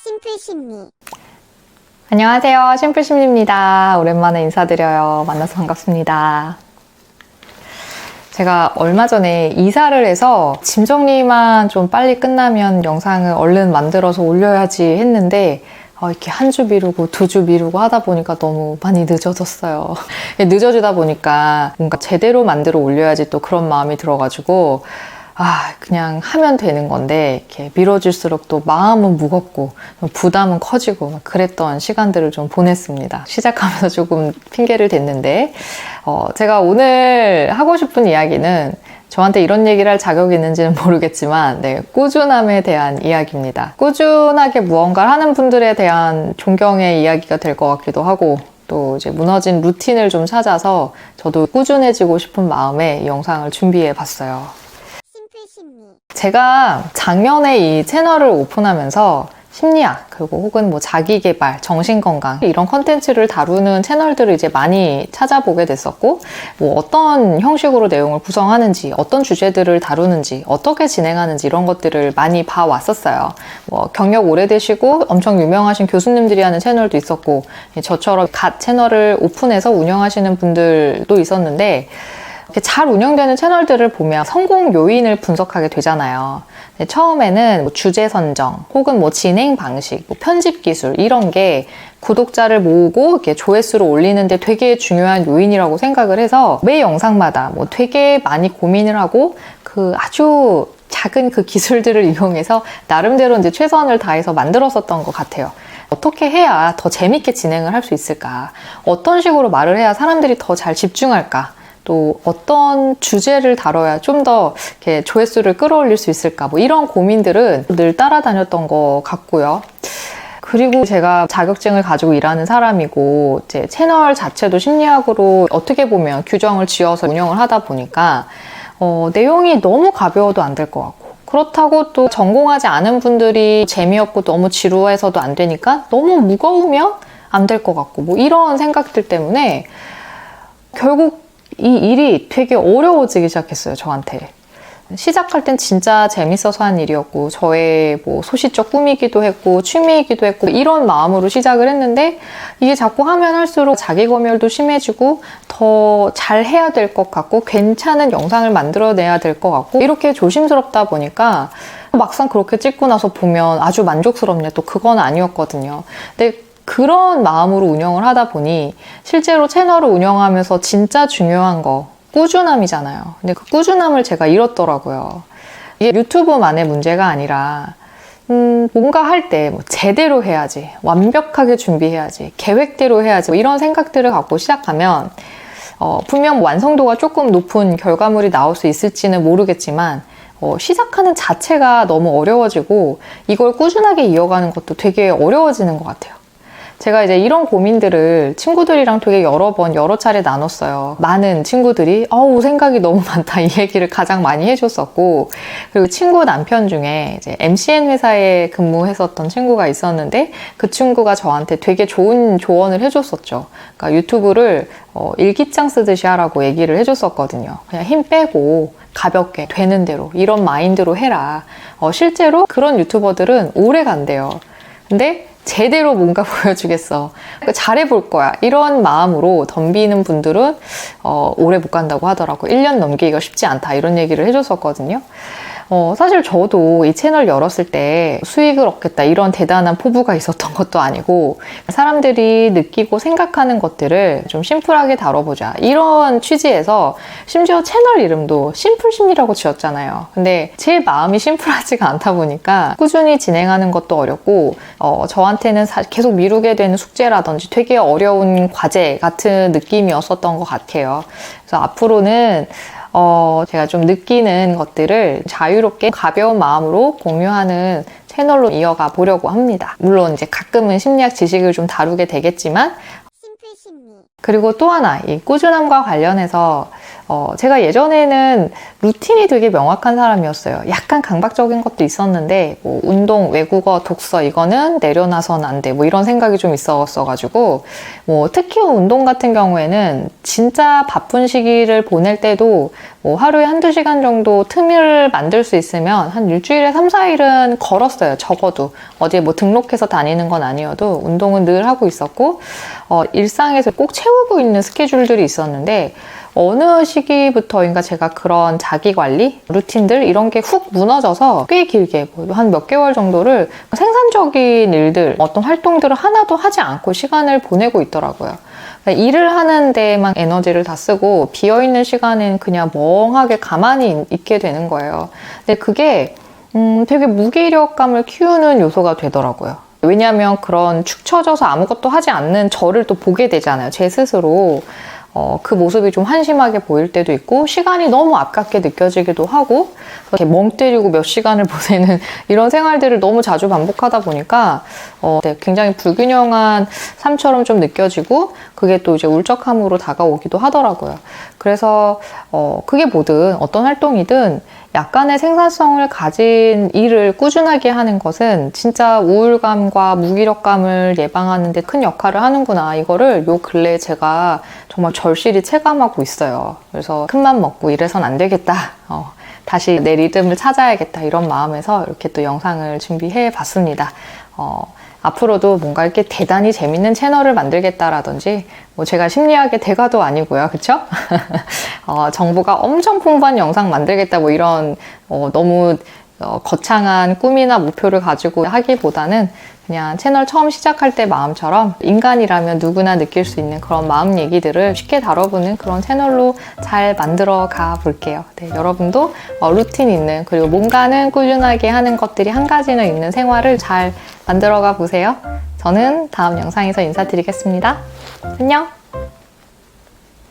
심플심리. 안녕하세요. 심플심리입니다. 오랜만에 인사드려요. 만나서 반갑습니다. 제가 얼마 전에 이사를 해서 짐 정리만 좀 빨리 끝나면 영상을 얼른 만들어서 올려야지 했는데 이렇게 한 주 미루고 두 주 미루고 하다 보니까 너무 많이 늦어졌어요. 늦어지다 보니까 뭔가 제대로 만들어 올려야지 또 그런 마음이 들어가지고 그냥 하면 되는 건데 이렇게 미뤄질수록 또 마음은 무겁고 부담은 커지고 그랬던 시간들을 좀 보냈습니다. 시작하면서 조금 핑계를 댔는데 제가 오늘 하고 싶은 이야기는 저한테 이런 얘기를 할 자격이 있는지는 모르겠지만 꾸준함에 대한 이야기입니다. 꾸준하게 무언가를 하는 분들에 대한 존경의 이야기가 될 것 같기도 하고 또 이제 무너진 루틴을 좀 찾아서 저도 꾸준해지고 싶은 마음에 이 영상을 준비해 봤어요. 제가 작년에 이 채널을 오픈하면서 심리학 그리고 혹은 자기개발, 정신건강 이런 컨텐츠를 다루는 채널들을 이제 많이 찾아보게 됐었고 어떤 형식으로 내용을 구성하는지 어떤 주제들을 다루는지 어떻게 진행하는지 이런 것들을 많이 봐왔었어요. 경력 오래되시고 엄청 유명하신 교수님들이 하는 채널도 있었고 저처럼 갓 채널을 오픈해서 운영하시는 분들도 있었는데 잘 운영되는 채널들을 보면 성공 요인을 분석하게 되잖아요. 처음에는 주제 선정, 혹은 진행 방식, 편집 기술 이런 게 구독자를 모으고 이렇게 조회수를 올리는데 되게 중요한 요인이라고 생각을 해서 매 영상마다 되게 많이 고민을 하고 아주 작은 그 기술들을 이용해서 나름대로 이제 최선을 다해서 만들었었던 것 같아요. 어떻게 해야 더 재밌게 진행을 할 수 있을까? 어떤 식으로 말을 해야 사람들이 더 잘 집중할까? 또 어떤 주제를 다뤄야 좀 더 조회수를 끌어올릴 수 있을까? 이런 고민들은 늘 따라다녔던 것 같고요. 그리고 제가 자격증을 가지고 일하는 사람이고 이제 채널 자체도 심리학으로 어떻게 보면 규정을 지어서 운영을 하다 보니까 내용이 너무 가벼워도 안 될 것 같고 그렇다고 또 전공하지 않은 분들이 재미없고 너무 지루해서도 안 되니까 너무 무거우면 안 될 것 같고 이런 생각들 때문에 결국 이 일이 되게 어려워지기 시작했어요, 저한테. 시작할 땐 진짜 재밌어서 한 일이었고 저의 소시적 꿈이기도 했고 취미이기도 했고 이런 마음으로 시작을 했는데 이게 자꾸 하면 할수록 자기 검열도 심해지고 더 잘해야 될 것 같고 괜찮은 영상을 만들어내야 될 것 같고 이렇게 조심스럽다 보니까 막상 그렇게 찍고 나서 보면 아주 만족스럽냐 또 그건 아니었거든요. 근데 그런 마음으로 운영을 하다 보니 실제로 채널을 운영하면서 진짜 중요한 거 꾸준함이잖아요. 근데 그 꾸준함을 제가 잃었더라고요. 이게 유튜브만의 문제가 아니라 뭔가 할 때 제대로 해야지, 완벽하게 준비해야지, 계획대로 해야지 이런 생각들을 갖고 시작하면 분명 완성도가 조금 높은 결과물이 나올 수 있을지는 모르겠지만 시작하는 자체가 너무 어려워지고 이걸 꾸준하게 이어가는 것도 되게 어려워지는 것 같아요. 제가 이제 이런 고민들을 친구들이랑 되게 여러 차례 나눴어요. 많은 친구들이 생각이 너무 많다 이 얘기를 가장 많이 해줬었고 그리고 친구 남편 중에 이제 MCN 회사에 근무했었던 친구가 있었는데 그 친구가 저한테 되게 좋은 조언을 해줬었죠. 그러니까 유튜브를 일기장 쓰듯이 하라고 얘기를 해줬었거든요. 그냥 힘 빼고 가볍게 되는 대로 이런 마인드로 해라. 실제로 그런 유튜버들은 오래 간대요. 근데 제대로 뭔가 보여주겠어. 잘해볼 거야. 이런 마음으로 덤비는 분들은 오래 못 간다고 하더라고요. 1년 넘기기가 쉽지 않다. 이런 얘기를 해줬었거든요. 사실 저도 이 채널 열었을 때 수익을 얻겠다 이런 대단한 포부가 있었던 것도 아니고 사람들이 느끼고 생각하는 것들을 좀 심플하게 다뤄보자 이런 취지에서 심지어 채널 이름도 심플심리라고 지었잖아요. 근데 제 마음이 심플하지가 않다 보니까 꾸준히 진행하는 것도 어렵고 저한테는 계속 미루게 되는 숙제라든지 되게 어려운 과제 같은 느낌이었었던 것 같아요. 그래서 앞으로는 제가 좀 느끼는 것들을 자유롭게 가벼운 마음으로 공유하는 채널로 이어가 보려고 합니다. 물론 이제 가끔은 심리학 지식을 좀 다루게 되겠지만 그리고 또 하나 이 꾸준함과 관련해서 제가 예전에는 루틴이 되게 명확한 사람이었어요. 약간 강박적인 것도 있었는데 뭐 운동, 외국어, 독서 이거는 내려놔선 안 돼. 뭐 이런 생각이 좀 있었어가지고 뭐 특히 운동 같은 경우에는 진짜 바쁜 시기를 보낼 때도 뭐 하루에 한두 시간 정도 틈을 만들 수 있으면 한 일주일에 3, 4일은 걸었어요. 적어도. 어디에 뭐 등록해서 다니는 건 아니어도 운동은 늘 하고 있었고 일상에서 꼭 채우고 있는 스케줄들이 있었는데 어느 시기부터인가 제가 그런 자기관리, 루틴들 이런 게 훅 무너져서 꽤 길게 한 몇 개월 정도를 생산적인 일들, 어떤 활동들을 하나도 하지 않고 시간을 보내고 있더라고요. 그러니까 일을 하는 데만 에너지를 다 쓰고 비어있는 시간엔 그냥 멍하게 가만히 있게 되는 거예요. 근데 그게 되게 무기력감을 키우는 요소가 되더라고요. 왜냐하면 그런 축 처져서 아무것도 하지 않는 저를 또 보게 되잖아요. 제 스스로. 그 모습이 좀 한심하게 보일 때도 있고 시간이 너무 아깝게 느껴지기도 하고 이렇게 멍 때리고 몇 시간을 보내는 이런 생활들을 너무 자주 반복하다 보니까 네, 굉장히 불균형한 삶처럼 좀 느껴지고 그게 또 이제 울적함으로 다가오기도 하더라고요. 그래서 그게 뭐든 어떤 활동이든 약간의 생산성을 가진 일을 꾸준하게 하는 것은 진짜 우울감과 무기력감을 예방하는 데 큰 역할을 하는구나. 이거를 요 근래에 제가 정말 절실히 체감하고 있어요. 그래서 큰맘 먹고 이래선 안 되겠다. 다시 내 리듬을 찾아야겠다. 이런 마음에서 이렇게 또 영상을 준비해 봤습니다. 앞으로도 뭔가 이렇게 대단히 재밌는 채널을 만들겠다라든지 뭐 제가 심리학의 대가도 아니고요. 그쵸? 정보가 엄청 풍부한 영상 만들겠다 뭐 이런 너무 거창한 꿈이나 목표를 가지고 하기보다는 그냥 채널 처음 시작할 때 마음처럼 인간이라면 누구나 느낄 수 있는 그런 마음 얘기들을 쉽게 다뤄보는 그런 채널로 잘 만들어 가 볼게요. 네, 여러분도 루틴 있는 그리고 뭔가는 꾸준하게 하는 것들이 한 가지는 있는 생활을 잘 만들어 가 보세요. 저는 다음 영상에서 인사드리겠습니다. 안녕!